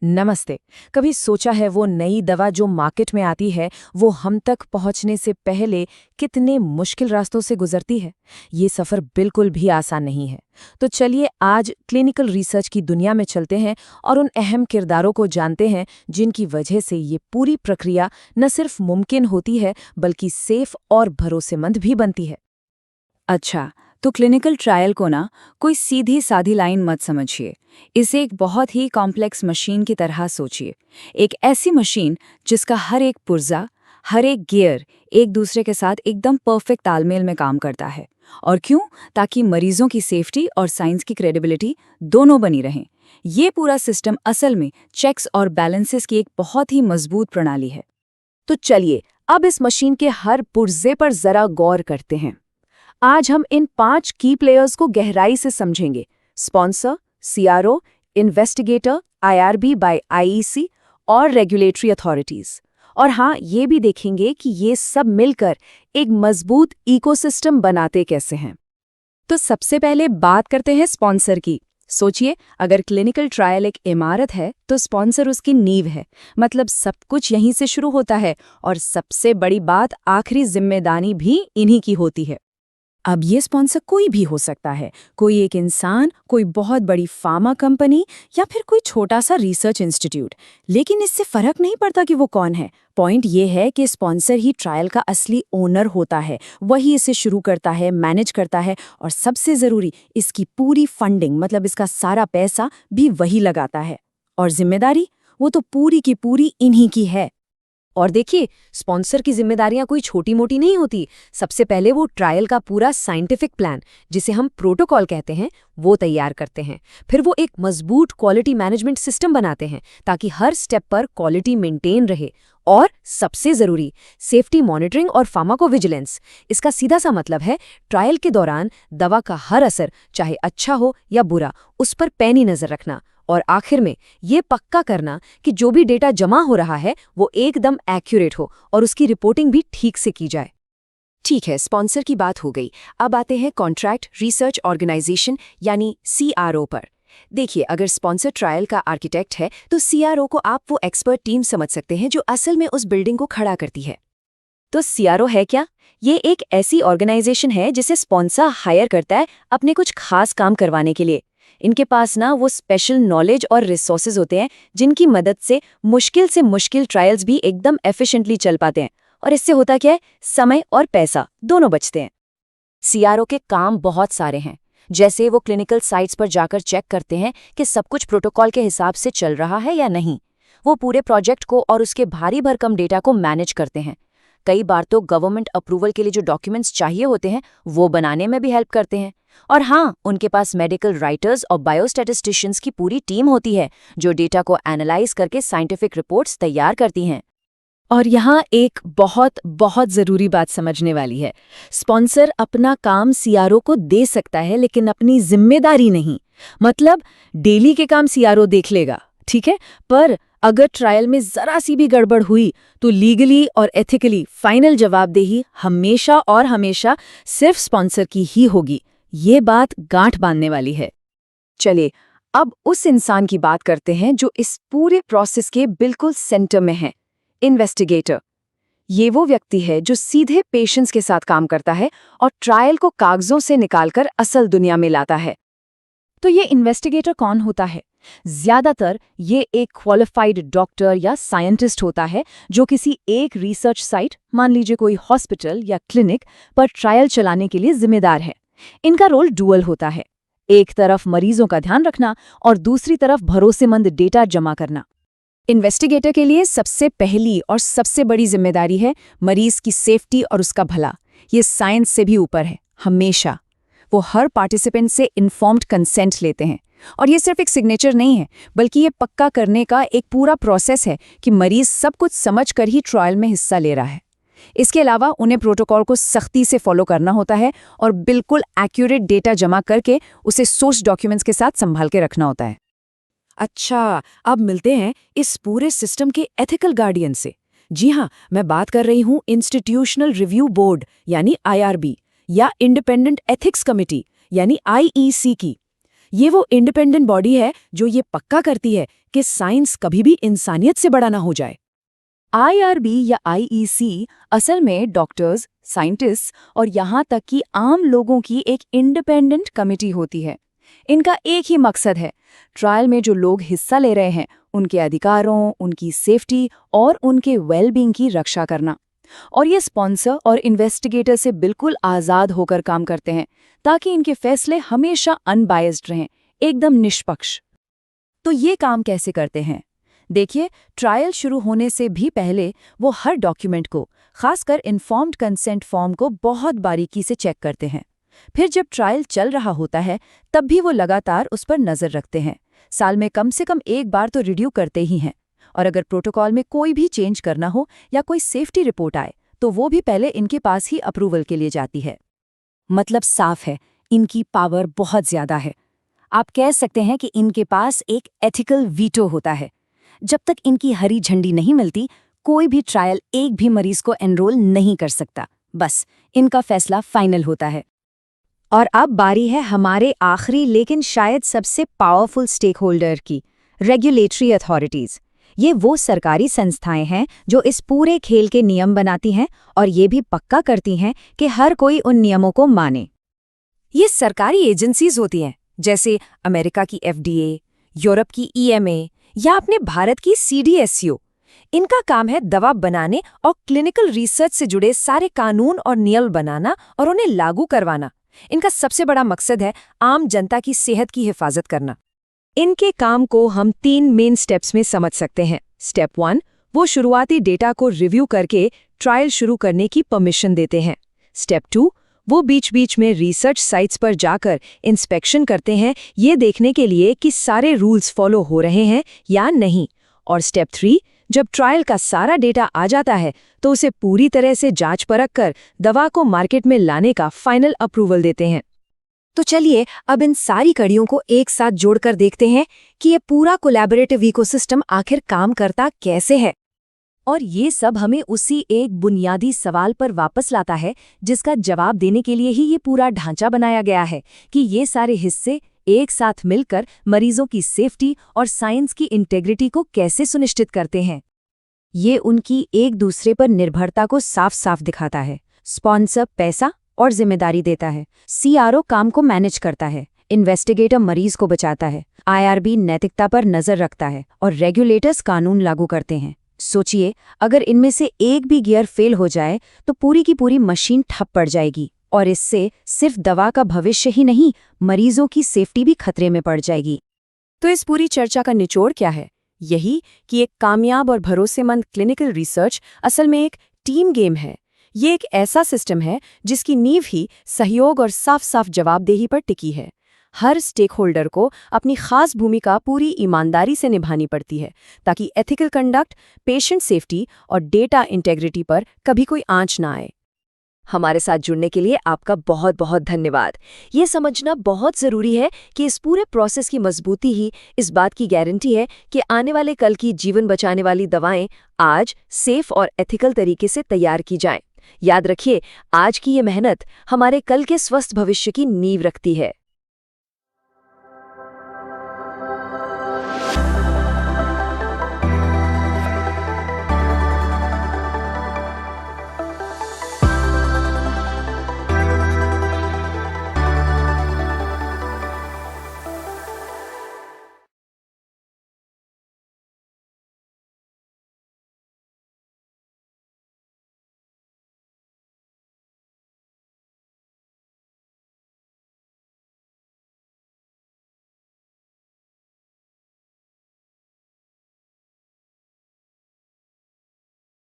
नमस्ते। कभी सोचा है वो नई दवा जो मार्केट में आती है वो हम तक पहुंचने से पहले कितने मुश्किल रास्तों से गुजरती है। ये सफ़र बिल्कुल भी आसान नहीं है। तो चलिए आज क्लिनिकल रिसर्च की दुनिया में चलते हैं और उन अहम किरदारों को जानते हैं जिनकी वजह से ये पूरी प्रक्रिया न सिर्फ मुमकिन होती है बल्कि सेफ और भरोसेमंद भी बनती है। अच्छा, तो क्लिनिकल ट्रायल को ना कोई सीधी साधी लाइन मत समझिए। इसे एक बहुत ही कॉम्प्लेक्स मशीन की तरह सोचिए। एक ऐसी मशीन जिसका हर एक पुर्जा, हर एक गियर एक दूसरे के साथ एकदम परफेक्ट तालमेल में काम करता है। और क्यों? ताकि मरीजों की सेफ्टी और साइंस की क्रेडिबिलिटी दोनों बनी रहें। ये पूरा सिस्टम असल में चेक्स और बैलेंसेस की एक बहुत ही मजबूत प्रणाली है। तो चलिए अब इस मशीन के हर पुर्जे पर जरा गौर करते हैं। आज हम इन 5 की प्लेयर्स को गहराई से समझेंगे। Sponsor, CRO, investigator, IRB by IEC और रेगुलेटरी अथॉरिटीज। और हाँ, ये भी देखेंगे कि ये सब मिलकर एक मजबूत इकोसिस्टम बनाते कैसे हैं। तो सबसे पहले बात करते हैं स्पॉन्सर की। सोचिए, अगर क्लिनिकल ट्रायल एक इमारत है तो स्पॉन्सर उसकी नींव है। मतलब सब कुछ यहीं से शुरू होता है और सबसे बड़ी बात, आखिरी जिम्मेदारी भी इन्हीं की होती है। अब ये स्पॉन्सर कोई भी हो सकता है, कोई एक इंसान, कोई बहुत बड़ी फार्मा कंपनी या फिर कोई छोटा सा रिसर्च इंस्टीट्यूट। लेकिन इससे फर्क नहीं पड़ता कि वो कौन है। पॉइंट ये है कि स्पॉन्सर ही ट्रायल का असली ओनर होता है। वही इसे शुरू करता है, मैनेज करता है और सबसे ज़रूरी, इसकी पूरी फंडिंग मतलब इसका सारा पैसा भी वही लगाता है। और जिम्मेदारी, वो तो पूरी की पूरी इन्हीं की है। और देखिए, स्पॉन्सर की जिम्मेदारियां कोई छोटी मोटी नहीं होती। सबसे पहले वो ट्रायल का पूरा साइंटिफिक प्लान, जिसे हम प्रोटोकॉल कहते हैं, वो तैयार करते हैं। फिर वो एक मजबूत क्वालिटी मैनेजमेंट सिस्टम बनाते हैं ताकि हर स्टेप पर क्वालिटी मेंटेन रहे। और सबसे जरूरी, सेफ्टी मॉनिटरिंग और फार्माकोविजिलेंस। इसका सीधा सा मतलब है ट्रायल के दौरान दवा का हर असर, चाहे अच्छा हो या बुरा, उस पर पैनी नजर रखना। और आखिर में ये पक्का करना कि जो भी डेटा जमा हो रहा है वो एकदम एक्यूरेट हो और उसकी रिपोर्टिंग भी ठीक से की जाए। ठीक है, स्पॉन्सर की बात हो गई। अब आते हैं कॉन्ट्रैक्ट रिसर्च ऑर्गेनाइजेशन यानी सीआरओ पर। देखिए, अगर स्पॉन्सर ट्रायल का आर्किटेक्ट है तो सीआरओ को आप वो एक्सपर्ट टीम समझ सकते हैं जो असल में उस बिल्डिंग को खड़ा करती है। तो सीआरओ है क्या? ये एक ऐसी ऑर्गेनाइजेशन है जिसे स्पॉन्सर हायर करता है अपने कुछ खास काम करवाने के लिए। इनके पास ना वो स्पेशल नॉलेज और रिसोर्सेज होते हैं जिनकी मदद से मुश्किल ट्रायल्स भी एकदम एफिशिएंटली चल पाते हैं। और इससे होता क्या है, समय और पैसा दोनों बचते हैं। सीआरओ के काम बहुत सारे हैं। जैसे वो क्लिनिकल साइट्स पर जाकर चेक करते हैं कि सब कुछ प्रोटोकॉल के हिसाब से चल रहा है या नहीं। वो पूरे प्रोजेक्ट को और उसके भारी भरकम डेटा को मैनेज करते हैं। कई बार तो गवर्नमेंट अप्रूवल के लिए जो डॉक्यूमेंट्स चाहिए होते हैं वो बनाने में भी हेल्प करते हैं। और हाँ, उनके पास मेडिकल राइटर्स और बायोस्टैटिस्टिशियंस की पूरी टीम होती है जो डेटा को एनालाइज करके साइंटिफिक रिपोर्ट्स तैयार करती हैं। और यहाँ एक बहुत बहुत ज़रूरी बात समझने वाली है। स्पॉन्सर अपना काम सीआरओ को दे सकता है लेकिन अपनी जिम्मेदारी नहीं। मतलब डेली के काम सीआरओ देख लेगा, ठीक है, पर अगर ट्रायल में जरा सी भी गड़बड़ हुई तो लीगली और एथिकली फाइनल जवाबदेही हमेशा और हमेशा सिर्फ स्पॉन्सर की ही होगी। ये बात गांठ बांधने वाली है। चलिए अब उस इंसान की बात करते हैं जो इस पूरे प्रोसेस के बिल्कुल सेंटर में है, इन्वेस्टिगेटर। ये वो व्यक्ति है जो सीधे पेशेंट्स के साथ काम करता है और ट्रायल को कागजों से निकालकर असल दुनिया में लाता है। तो ये इन्वेस्टिगेटर कौन होता है? ज्यादातर ये एक क्वालिफाइड डॉक्टर या साइंटिस्ट होता है जो किसी एक रिसर्च साइट, मान लीजिए कोई हॉस्पिटल या क्लिनिक, पर ट्रायल चलाने के लिए जिम्मेदार है। इनका रोल डुअल होता है, एक तरफ मरीजों का ध्यान रखना और दूसरी तरफ भरोसेमंद डेटा जमा करना। इन्वेस्टिगेटर के लिए सबसे पहली और सबसे बड़ी जिम्मेदारी है मरीज की सेफ्टी और उसका भला। ये साइंस से भी ऊपर है। हमेशा वो हर पार्टिसिपेंट से इन्फॉर्म्ड कंसेंट लेते हैं। और ये सिर्फ एक सिग्नेचर नहीं है, बल्कि ये पक्का करने का एक पूरा प्रोसेस है कि मरीज सब कुछ समझकर ही ट्रायल में हिस्सा ले रहा है। इसके अलावा उन्हें प्रोटोकॉल को सख्ती से फॉलो करना होता है और बिल्कुल एक्यूरेट डेटा जमा करके उसे सोर्स डॉक्यूमेंट्स के साथ संभाल के रखना होता है। अच्छा, अब मिलते हैं इस पूरे सिस्टम के एथिकल गार्डियन से। जी हाँ, मैं बात कर रही हूँ इंस्टीट्यूशनल रिव्यू बोर्ड यानी आईआरबी या इंडिपेंडेंट एथिक्स कमिटी यानी आईईसी की। ये वो इंडिपेंडेंट बॉडी है जो ये पक्का करती है कि साइंस कभी भी इंसानियत से बड़ा ना हो जाए। IRB या IEC असल में डॉक्टर्स, साइंटिस्ट्स और यहाँ तक कि आम लोगों की एक इंडिपेंडेंट कमिटी होती है। इनका एक ही मकसद है, ट्रायल में जो लोग हिस्सा ले रहे हैं उनके अधिकारों, उनकी सेफ्टी और उनके वेलबींग की रक्षा करना। और ये स्पॉन्सर और इन्वेस्टिगेटर से बिल्कुल आज़ाद होकर काम करते हैं ताकि इनके फैसले हमेशा अनबायस्ड रहें, एकदम निष्पक्ष। तो ये काम कैसे करते हैं? देखिए, ट्रायल शुरू होने से भी पहले वो हर डॉक्यूमेंट को, खासकर इन्फॉर्म्ड कंसेंट फॉर्म को बहुत बारीकी से चेक करते हैं। फिर जब ट्रायल चल रहा होता है तब भी वो लगातार उस पर नज़र रखते हैं। साल में कम से कम एक बार तो रिव्यू करते ही हैं। और अगर प्रोटोकॉल में कोई भी चेंज करना हो या कोई सेफ्टी रिपोर्ट आए तो वो भी पहले इनके पास ही अप्रूवल के लिए जाती है। मतलब साफ है, इनकी पावर बहुत ज्यादा है। आप कह सकते हैं कि इनके पास एक एथिकल वीटो होता है। जब तक इनकी हरी झंडी नहीं मिलती, कोई भी ट्रायल एक भी मरीज को एनरोल नहीं कर सकता। बस इनका फैसला फाइनल होता है। और अब बारी है हमारे आखिरी लेकिन शायद सबसे पावरफुल स्टेक होल्डर की, रेगुलेटरी अथॉरिटीज़। ये वो सरकारी संस्थाएं हैं जो इस पूरे खेल के नियम बनाती हैं और ये भी पक्का करती हैं कि हर कोई उन नियमों को माने। ये सरकारी एजेंसीज होती हैं, जैसे अमेरिका की FDA, यूरोप की EMA या अपने भारत की CDSCO। इनका काम है दवा बनाने और क्लिनिकल रिसर्च से जुड़े सारे कानून और नियम बनाना और उन्हें लागू करवाना। इनका सबसे बड़ा मकसद है आम जनता की सेहत की हिफाजत करना। इनके काम को हम 3 मेन स्टेप्स में समझ सकते हैं। स्टेप 1, वो शुरुआती डेटा को रिव्यू करके ट्रायल शुरू करने की परमिशन देते हैं। स्टेप 2, वो बीच-बीच में रिसर्च साइट्स पर जाकर इंस्पेक्शन करते हैं, ये देखने के लिए कि सारे रूल्स फॉलो हो रहे हैं या नहीं। और स्टेप 3, जब ट्रायल का सारा डेटा आ जाता है तो उसे पूरी तरह से जांच परख कर दवा को मार्केट में लाने का फाइनल अप्रूवल देते हैं। तो चलिए अब इन सारी कड़ियों को एक साथ जोड़कर देखते हैं कि ये पूरा कोलैबोरेटिव इकोसिस्टम आखिर काम करता कैसे है। और ये सब हमें उसी एक बुनियादी सवाल पर वापस लाता है जिसका जवाब देने के लिए ही ये पूरा ढांचा बनाया गया है कि ये सारे हिस्से एक साथ मिलकर मरीजों की सेफ्टी और साइंस की इंटेग्रिटी को कैसे सुनिश्चित करते हैं। ये उनकी एक दूसरे पर निर्भरता को साफ साफ दिखाता है। स्पॉन्सर पैसा और जिम्मेदारी देता है, CRO काम को मैनेज करता है, इन्वेस्टिगेटर मरीज को बचाता है, IRB नैतिकता पर नजर रखता है और रेगुलेटर्स कानून लागू करते हैं। सोचिए, अगर इनमें से एक भी गियर फेल हो जाए तो पूरी की पूरी मशीन ठप पड़ जाएगी और इससे सिर्फ दवा का भविष्य ही नहीं, मरीजों की सेफ्टी भी खतरे में पड़ जाएगी। तो इस पूरी चर्चा का निचोड़ क्या है? यही कि एक कामयाब और भरोसेमंद क्लिनिकल रिसर्च असल में एक टीम गेम है। ये एक ऐसा सिस्टम है जिसकी नींव ही सहयोग और साफ साफ जवाबदेही पर टिकी है। हर स्टेक होल्डर को अपनी खास भूमिका पूरी ईमानदारी से निभानी पड़ती है ताकि एथिकल कंडक्ट, पेशेंट सेफ्टी और डेटा इंटेग्रिटी पर कभी कोई आंच ना आए। हमारे साथ जुड़ने के लिए आपका बहुत बहुत धन्यवाद। ये समझना बहुत ज़रूरी है कि इस पूरे प्रोसेस की मजबूती ही इस बात की गारंटी है कि आने वाले कल की जीवन बचाने वाली दवाएं आज सेफ और एथिकल तरीके से तैयार की जाएं। याद रखिए, आज की ये मेहनत हमारे कल के स्वस्थ भविष्य की नींव रखती है।